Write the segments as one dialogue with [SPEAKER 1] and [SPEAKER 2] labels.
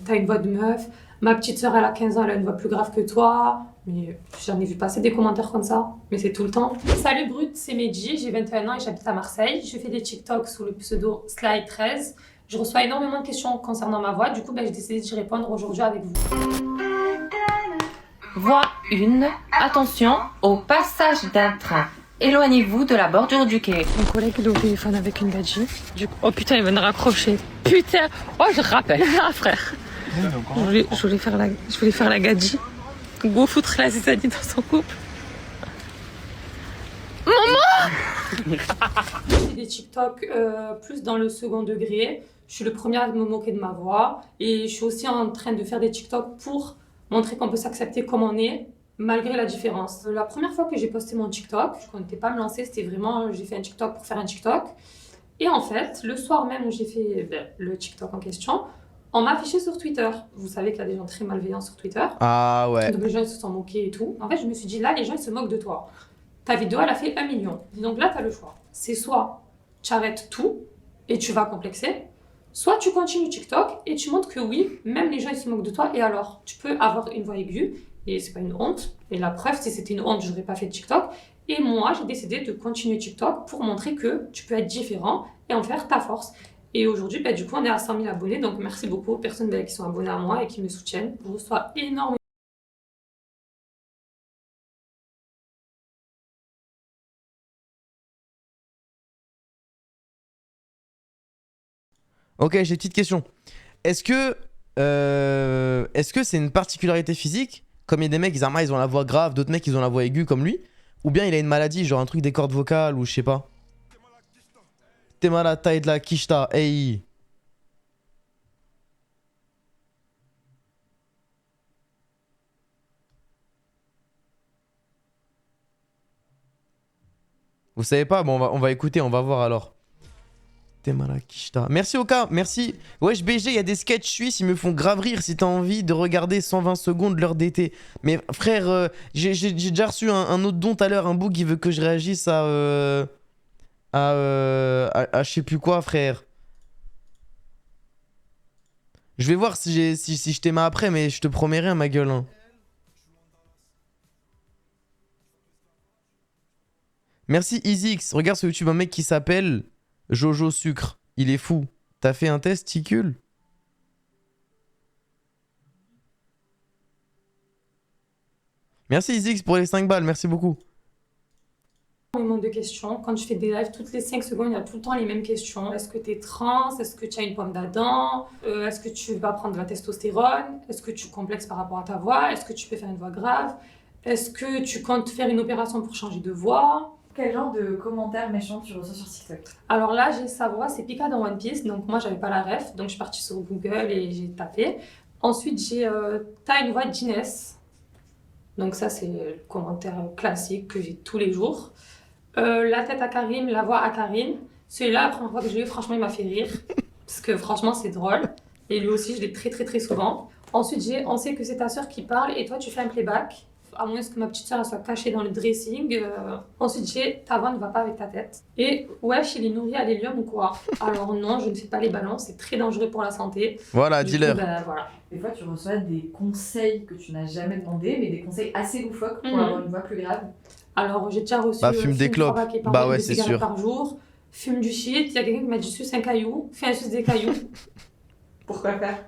[SPEAKER 1] t'as une voix de meuf. Ma petite sœur, elle a 15 ans, elle a une voix plus grave que toi. Mais j'en ai vu passer des commentaires comme ça, mais c'est tout le temps. Salut Brut, c'est Medji, j'ai 21 ans et j'habite à Marseille. Je fais des TikTok sous le pseudo Sly13. Je reçois énormément de questions concernant ma voix, du coup j'ai décidé d'y répondre aujourd'hui avec vous.
[SPEAKER 2] Voie 1. Attention au passage d'un train. Éloignez-vous de la bordure du quai.
[SPEAKER 1] Mon collègue il est au téléphone avec une gadji. Oh putain, il va me raccrocher. Putain, oh je rappelle, ah frère. Je voulais faire la gadji. Go foutre la zizanie dans son couple. Maman. Je fais des TikTok plus dans le second degré. Je suis le premier à me moquer de ma voix. Et je suis aussi en train de faire des TikTok pour montrer qu'on peut s'accepter comme on est, malgré la différence. La première fois que j'ai posté mon TikTok, je ne comptais pas me lancer, c'était vraiment, j'ai fait un TikTok pour faire un TikTok. Et en fait, le soir même où j'ai fait le TikTok en question, on m'a affiché sur Twitter. Vous savez qu'il y a des gens très malveillants sur Twitter.
[SPEAKER 3] Ah ouais.
[SPEAKER 1] Donc les gens ils se sont moqués et tout. En fait, je me suis dit, là, les gens ils se moquent de toi. Ta vidéo, elle a fait 1 million. Donc là, tu as le choix. C'est soit tu arrêtes tout et tu vas complexer, soit tu continues TikTok et tu montres que oui, même les gens ils se moquent de toi. Et alors, tu peux avoir une voix aiguë et c'est pas une honte. Et la preuve, si c'était une honte, j'aurais pas fait de TikTok. Et moi, j'ai décidé de continuer TikTok pour montrer que tu peux être différent et en faire ta force. Et aujourd'hui, du coup, on est à 100 000 abonnés. Donc, merci beaucoup aux personnes qui sont abonnées à moi et qui me soutiennent. Je reçois énormément.
[SPEAKER 3] Ok, j'ai une petite question. Est-ce que c'est une particularité physique? Comme il y a des mecs, ils ont la voix grave, d'autres mecs, ils ont la voix aiguë comme lui? Ou bien il a une maladie, genre un truc des cordes vocales ou je sais pas? T'es malade, taille de la kishta, hey. Vous savez pas? Bon, on va écouter, on va voir alors. T'es malade, kishta. Merci Oka, merci. Wesh BG, il y a des sketchs suisses, ils me font grave rire si t'as envie de regarder 120 secondes l'heure d'été. Mais frère, j'ai déjà reçu un autre don tout à l'heure, un book qui veut que je réagisse à je sais plus quoi, frère. Je vais voir si je t'aime après, mais je te promets rien, ma gueule. Hein. Merci EasyX. Regarde sur YouTube un mec qui s'appelle Jojo Sucre. Il est fou. T'as fait un testicule? Merci EasyX pour les 5 balles, merci beaucoup.
[SPEAKER 1] Énormément de questions. Quand je fais des lives, toutes les 5 secondes, il y a tout le temps les mêmes questions. Est-ce que tu es trans? Est-ce que tu as une pomme d'Adam? Est-ce que tu vas prendre de la testostérone? Est-ce que tu complexes par rapport à ta voix? Est-ce que tu peux faire une voix grave? Est-ce que tu comptes faire une opération pour changer de voix?
[SPEAKER 4] Quel genre de commentaires méchants tu reçois sur TikTok?
[SPEAKER 1] Alors là, j'ai sa voix, c'est Pika dans One Piece. Donc moi, j'avais pas la ref. Donc je suis partie sur Google et j'ai tapé. Ensuite, j'ai t'as une voix d'Inès. Donc ça, c'est le commentaire classique que j'ai tous les jours. La tête à Karim, la voix à Karine. Celui-là, la première fois que je l'ai eu, franchement, il m'a fait rire. Parce que franchement, c'est drôle. Et lui aussi, je l'ai très très très souvent. Ensuite, j'ai on sait que c'est ta sœur qui parle et toi, tu fais un playback. À moins que ma petite sœur elle soit cachée dans le dressing. Ensuite, j'ai ta voix ne va pas avec ta tête. Et wesh, il est nourri à l'hélium ou quoi? Alors non, je ne fais pas les ballons, c'est très dangereux pour la santé.
[SPEAKER 3] Voilà,
[SPEAKER 1] Du
[SPEAKER 3] dis-leur.
[SPEAKER 1] coup, voilà.
[SPEAKER 4] Des fois, tu reçois des conseils que tu n'as jamais demandé, mais des conseils assez loufoques pour avoir une voix plus grave.
[SPEAKER 1] Alors, j'ai déjà reçu
[SPEAKER 3] fume des clopes. Bah ouais, c'est sûr.
[SPEAKER 1] par jour, fume du shit. Il y a quelqu'un qui m'a dit suce un caillou, fais un suce des cailloux.
[SPEAKER 4] Pourquoi faire?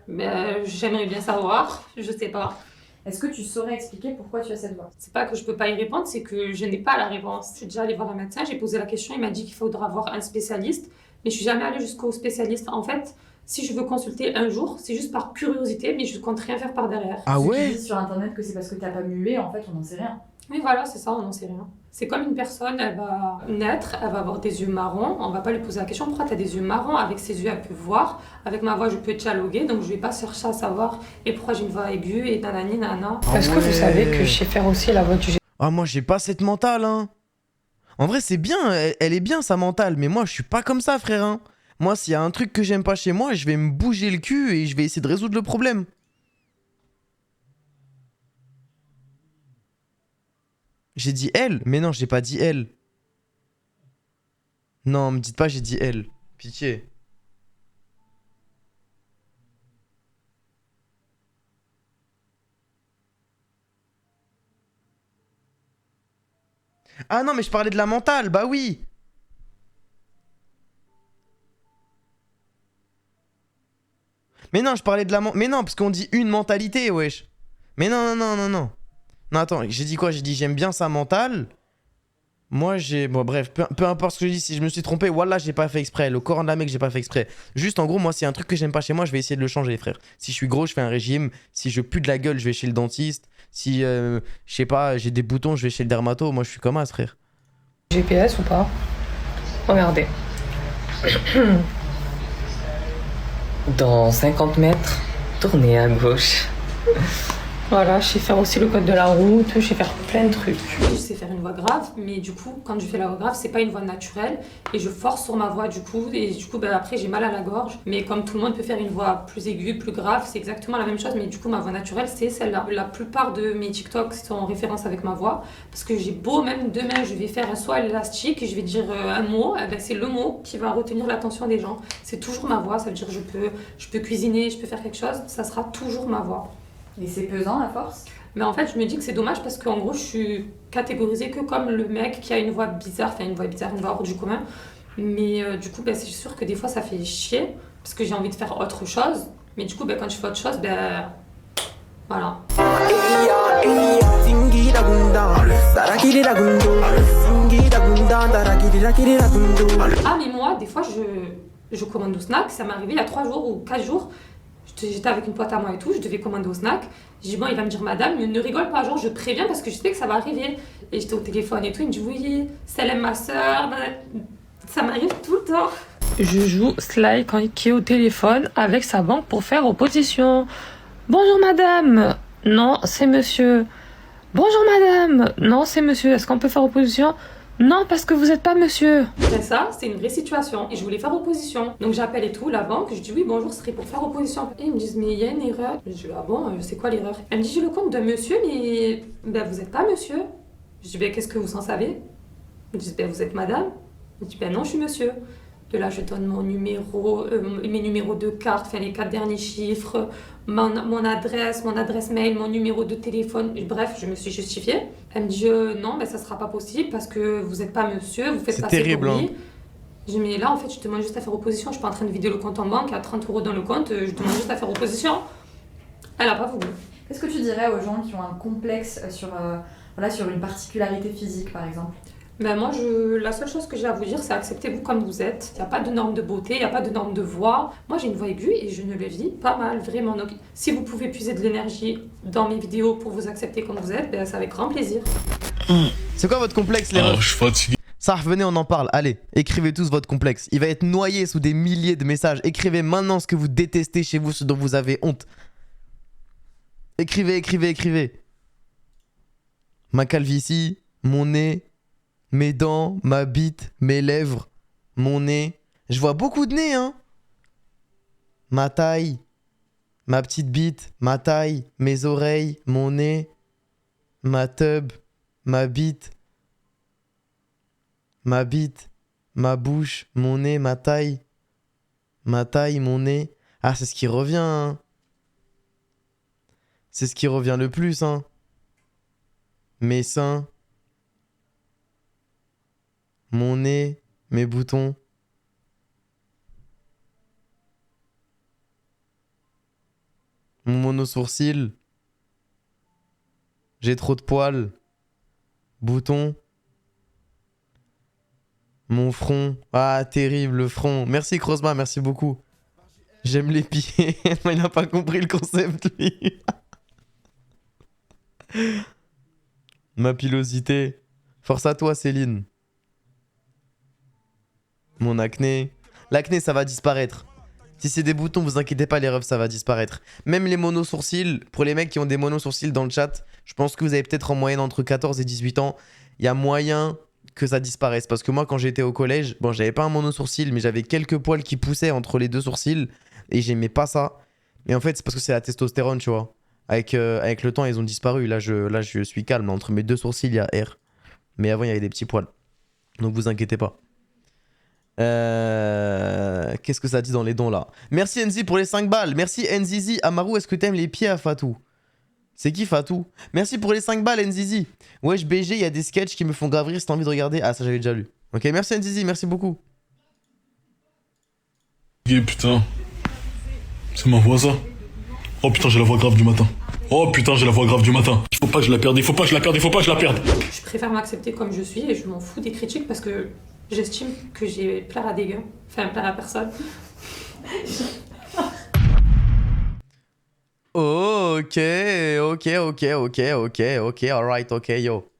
[SPEAKER 1] J'aimerais bien savoir, je sais pas.
[SPEAKER 4] Est-ce que tu saurais expliquer pourquoi tu as cette voix?
[SPEAKER 1] C'est pas que je peux pas y répondre, c'est que je n'ai pas la réponse. Je suis déjà allée voir un médecin, j'ai posé la question, il m'a dit qu'il faudra voir un spécialiste, mais je suis jamais allée jusqu'au spécialiste. En fait, si je veux consulter un jour, c'est juste par curiosité, mais je compte rien faire par derrière.
[SPEAKER 3] Ah
[SPEAKER 4] Ceux
[SPEAKER 3] ouais?
[SPEAKER 4] qui disent sur internet que c'est parce que t'as pas mué, en fait, on n'en sait rien.
[SPEAKER 1] Oui, voilà, c'est ça, on n'en sait rien. C'est comme une personne, elle va naître, elle va avoir des yeux marrons. On va pas lui poser la question pourquoi tu as des yeux marrons. Avec ses yeux, elle peut voir. Avec ma voix, je peux dialoguer. Donc, je vais pas chercher à savoir et pourquoi j'ai une voix aiguë et nanani nana.
[SPEAKER 3] Ah
[SPEAKER 1] Est-ce que vous
[SPEAKER 3] ouais.
[SPEAKER 1] savez que je sais faire aussi la voix du
[SPEAKER 3] Ah, moi, j'ai pas cette mentale, hein. En vrai, c'est bien, elle est bien, sa mentale. Mais moi, je suis pas comme ça, frère. Hein. Moi, s'il y a un truc que j'aime pas chez moi, je vais me bouger le cul et je vais essayer de résoudre le problème. J'ai dit elle, mais non, j'ai pas dit elle. Non, me dites pas j'ai dit elle. Pitié. Ah non, mais je parlais de la mentale, bah oui. Mais non, je parlais de la mentale. Mais non, parce qu'on dit une mentalité, wesh. Mais non, non, non, non, non. Non, attends, j'ai dit quoi? J'ai dit j'aime bien sa mentale. Moi, j'ai... Bon, bref, peu importe ce que je dis, si je me suis trompé, voilà, j'ai pas fait exprès. Le Coran de la Mecque, j'ai pas fait exprès. Juste, en gros, moi, s'il y a un truc que j'aime pas chez moi, je vais essayer de le changer, frère. Si je suis gros, je fais un régime. Si je pue de la gueule, je vais chez le dentiste. Si, je sais pas, j'ai des boutons, je vais chez le dermato. Moi, je suis comme as, frère.
[SPEAKER 1] GPS ou pas? Regardez.
[SPEAKER 2] Dans 50 mètres, tournez à gauche.
[SPEAKER 1] Voilà, je sais faire aussi le code de la route, je sais faire plein de trucs. Je sais faire une voix grave, mais du coup, quand je fais la voix grave, c'est pas une voix naturelle et je force sur ma voix du coup, et du coup, après, j'ai mal à la gorge. Mais comme tout le monde peut faire une voix plus aiguë, plus grave, c'est exactement la même chose, mais du coup, ma voix naturelle, c'est celle-là. La plupart de mes TikTok sont en référence avec ma voix, parce que j'ai beau, même demain, je vais faire soit l'élastique, je vais dire un mot, eh ben, c'est le mot qui va retenir l'attention des gens. C'est toujours ma voix, ça veut dire je peux cuisiner, je peux faire quelque chose, ça sera toujours ma voix.
[SPEAKER 4] Et c'est pesant à force?
[SPEAKER 1] Mais en fait, je me dis que c'est dommage parce qu'en gros, je suis catégorisée que comme le mec qui a une voix bizarre, enfin une voix bizarre, une voix hors du commun. Mais du coup, c'est sûr que des fois, ça fait chier parce que j'ai envie de faire autre chose. Mais du coup, quand je fais autre chose, voilà. Ah, mais moi, des fois, je commande au snack. Ça m'est arrivé il y a 3 jours ou 4 jours. J'étais avec une pote à moi et tout, je devais commander au snack. J'ai dit, bon, il va me dire, madame, ne rigole pas, genre, je préviens parce que je sais que ça va arriver. Et j'étais au téléphone et tout, il me dit, oui, Salem, ma soeur. Ça m'arrive tout le temps. Je joue Sly qui est au téléphone avec sa banque pour faire opposition. Bonjour, madame. Non, c'est monsieur. Bonjour, madame. Non, c'est monsieur. Est-ce qu'on peut faire opposition? Non, parce que vous n'êtes pas monsieur. C'est ça, c'est une vraie situation. Et je voulais faire opposition. Donc j'appelle et tout, la banque. Je dis oui, bonjour, ce serait pour faire opposition. Et ils me disent, mais il y a une erreur. Je dis, ah bon, c'est quoi l'erreur? Elle me dit, j'ai le compte de monsieur, mais vous n'êtes pas monsieur. Je dis, qu'est-ce que vous en savez? Ils me disent, vous êtes madame. Je dis, non, je suis monsieur. De là, je donne mon numéro, mes numéros de carte, enfin les 4 derniers chiffres, mon adresse mail, mon numéro de téléphone. Bref, je me suis justifiée. Elle me dit non, ça sera pas possible parce que vous n'êtes pas monsieur, vous faites passer
[SPEAKER 3] terrible,
[SPEAKER 1] pour lui.
[SPEAKER 3] hein.
[SPEAKER 1] Je dis mais là, en fait, je demande juste à faire opposition. Je suis pas en train de vider le compte en banque, à 30 € dans le compte, je demande juste à faire opposition. Elle a pas voulu.
[SPEAKER 4] Qu'est-ce que tu dirais aux gens qui ont un complexe sur une particularité physique, par exemple?
[SPEAKER 1] Moi, la seule chose que j'ai à vous dire, c'est acceptez-vous comme vous êtes. Il n'y a pas de norme de beauté, il n'y a pas de norme de voix. Moi, j'ai une voix aiguë et je ne le vis pas mal, vraiment. Donc, si vous pouvez puiser de l'énergie dans mes vidéos pour vous accepter comme vous êtes, c'est avec grand plaisir.
[SPEAKER 3] C'est quoi votre complexe, les refs?
[SPEAKER 5] Je suis fatigué.
[SPEAKER 3] Ça, venez, on en parle. Allez, écrivez tous votre complexe. Il va être noyé sous des milliers de messages. Écrivez maintenant ce que vous détestez chez vous, ce dont vous avez honte. Écrivez, écrivez, écrivez. Ma calvitie, mon nez, mes dents, ma bite, mes lèvres, mon nez. Je vois beaucoup de nez, hein. Ma taille, ma petite bite, ma taille, mes oreilles, mon nez, ma teub, ma bite, ma bouche, mon nez, ma taille, mon nez. Ah, c'est ce qui revient, hein. C'est ce qui revient le plus, hein. Mes seins, mon nez, mes boutons. Mon mono-sourcil. J'ai trop de poils. Boutons. Mon front. Ah, terrible, le front. Merci, Crosma, merci beaucoup. J'aime les pieds. Il n'a pas compris le concept, lui. Ma pilosité. Force à toi, Céline. Mon acné. L'acné, ça va disparaître. Si c'est des boutons, vous inquiétez pas, les refs, ça va disparaître. Même les mono-sourcils, pour les mecs qui ont des mono-sourcils dans le chat, je pense que vous avez peut-être en moyenne entre 14 et 18 ans. Il y a moyen que ça disparaisse. Parce que moi, quand j'étais au collège, bon, j'avais pas un mono-sourcil, mais j'avais quelques poils qui poussaient entre les deux sourcils. Et j'aimais pas ça. Et en fait, c'est parce que c'est la testostérone, tu vois. Avec le temps, ils ont disparu. Là, je suis calme. Entre mes deux sourcils, il y a R. Mais avant, il y avait des petits poils. Donc, vous inquiétez pas. Qu'est-ce que ça dit dans les dons là? Merci Enzi pour les 5 balles. Merci Enzizi. Amaru, est-ce que t'aimes les pieds à Fatou? C'est qui Fatou? Merci pour les 5 balles, Nzizi. Wesh, BG, il y a des sketchs qui me font grave rire si t'as envie de regarder. Ah, ça, j'avais déjà lu. Ok, merci, Nzizi, merci beaucoup.
[SPEAKER 5] Putain. C'est ma voix, ça. Oh putain, j'ai la voix grave du matin. Oh putain, j'ai la voix grave du matin. Il faut pas que je la perde, il faut pas que je la perde, il faut pas que je la perde.
[SPEAKER 1] Je préfère m'accepter comme je suis et je m'en fous des critiques parce que j'estime que j'ai plaire à des gars. Enfin, plaire à personne.
[SPEAKER 3] Ok, alright, ok, yo.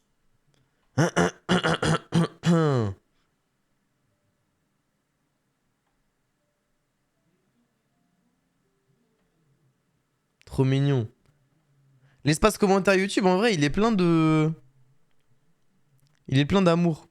[SPEAKER 3] Trop mignon. L'espace commentaire YouTube, en vrai, il est plein de... Il est plein d'amour.